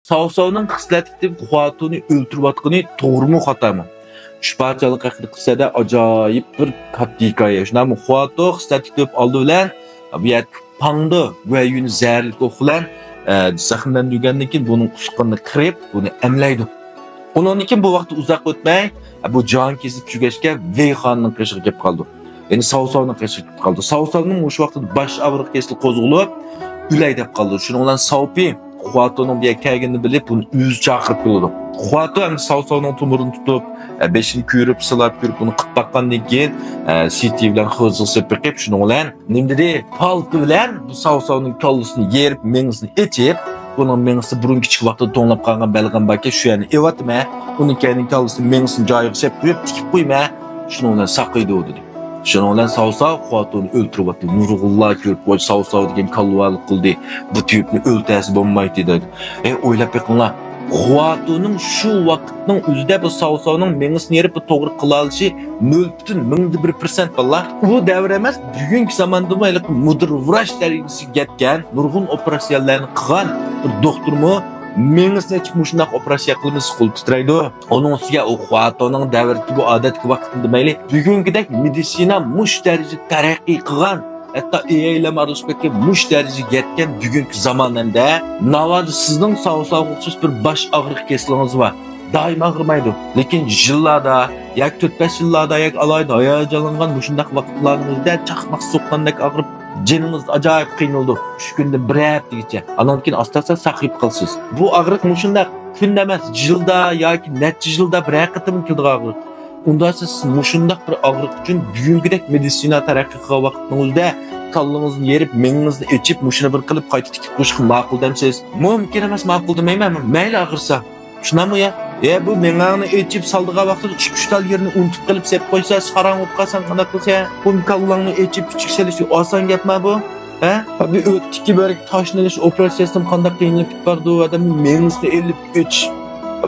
Savsavning xislati quvvatini o'ltirayotgani to'g'rimi xatomi? Shuparchalik haqida qissada ajoyib bir katta hikoya. Shunami quvvati xislati deb oldi bilan bu yer pangdi va yuni zarli bilan zaxmlangandan keyin buning usqinni qirib, buni emlaydi. Undan keyin bu vaqt uzoq o'tmay bu jon kesib tugashga Veyxonning qishig'i kelib qoldi. Ya'ni savsavning qishig'i kelib qoldi. Savsavning o'sha vaqtda bosh og'riq kesli qo'zg'alib, ulay deb qoldi. Shuning bilan Savpi Xuato'ning bu yerga kelganini bilib, uni o'zi chaqirib keldi. Xuato ham savsavning tumurini tutib, beshini kuyirib, silab kuyirib, uni qilib baqqandan keyin Siti bilan xizg'isib biqib, shuning bilan nima dedi? Palti bilan bu savsavning kallasini yerib, mengisini ichib, bunun mengisi burun kichik vaqtda to'nlab qolgan balg'am baka shu yerni evatma, uning keyin kallasini mengisini joyiga sepib qo'yib, tikib qo'yma, shuning bilan saqlaydi dedi. Shuning bilan savsav Xuatoni o'ltiryapti. Nurg'ullar ko'rib, "Voy savsav degan kalvalik qildi. Bu tipni o'ltasi bo'lmaydi" dedi. O'ylab beqinglar. Xuatoning shu vaqtning o'zida bu savsavning mengisini yerib to'g'ri qila olishi 0.1% ballar. Bu davr emas, bugungi zamonda mayli mudir vrach darajasiga yetgan, nurg'un operatsiyalarni qilgan bir doktormi mengisini ichib shunday operatsiya qilimiz qo'l titraydi. Onun ustiga u Xuatoning davrdagi bu odatga vaqtida mayli bugungidek meditsina mush darajada taraqqiy qilgan, hatto AI'lar aralashib mush darajaga yetgan bugungi zamonda navoda sizning savsavga o'xshash bir bosh og'riq keslingiz bor. Doim og'rimaydi. Lekin yillarda, yoki 4-5 yillarda yoki alayda hayajonlangan shunday vaqtlaringizda chaqmoq soqqandek og'rib canınız acayip qiynaldi. 3 kunda bir haftagacha. Ondan keyin asta-asta saqib qilsiz. Bu og'riq mushunda kunda emas, yilda yoki necha yilda bir qatim keldi og'riq. Unda siz mushundaq bir og'riq uchun bugungidek meditsina taraqqiy qilgan vaqtingizda kallangizni yerib, mengingizni ichib, mushuni bir qilib qayta tikib qo'yish ma'qul demsiz. Mumkin emas, ma'qul demayman. Mayli og'irsa. Shunami ya? Bu mengani ichib saldigan vaqtida 3 tal yerini unutib qilib sep qo'ysa, qarang o'p qolsan qanday qilsa, bu kallangni ichib kichik selishi oson gapmi bu? Bu o'tdiki bir tashnilish operatsiyasidan qanday qiynalib ketdi, odam mengisini elib ich.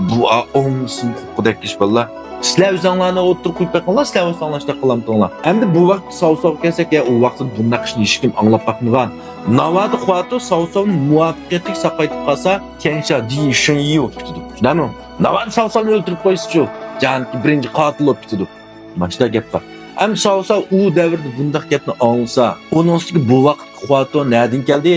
Bu o'ngsin huquqidek ish balla. Sizlar o'zinglarni o'tirib qo'yib qo'yinglar, sizlar o'zinglarni qilamdinglar. Endi bu vaqt savsav kelsak, u vaqtda bunday ishni hech kim anglab bakmagan. Navada Xuato savsavni muvaffaqiyatli saqlayib qolsa, Kensha Di Shinyi bo'lib ketdi. Tushunami? Navada savsavni o'ldirib qo'ysa-chu, janki birinchi qotil bo'lib ketdi. Mana shunday gap bor. Am savsav u davrda bunday gapni anglasa, onun ustiga bu vaqt Xuato nereden keldi?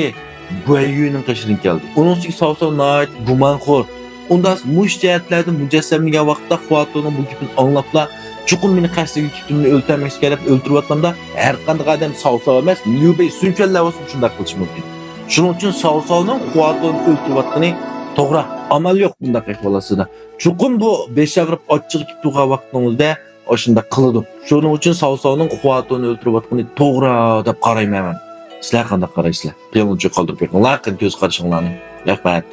Guayu'ning qishidan keldi. Onun ustiga savsav nayt gumonxo'r. Unda mush jihatlarda mujassamlagan vaqtda Xuatoning bu gapini anglablar, chuqur meni qasdiga kitimni o'ltirmoqchi kelib o'ltirayotganda har qanday odam savsav emas, Liubey sunchalar bo'lsa shunday qilish mumkin. Shuning uchun savsavning Xuatoni o'ltirayotgani to'g'ri, amal yo'q bunday qilib Chuqur bu beshavrib ochiq turgan vaqtingizda o'shunda qiladi. Shuning uchun savsavning Xuatoni o'ltirayotgani to'g'ri deb qarayman. Sizlar qanday qaraysizlar? Qiyinchilik qoldirib qo'yinglar, ko'z qarashinglarni. Rahmat.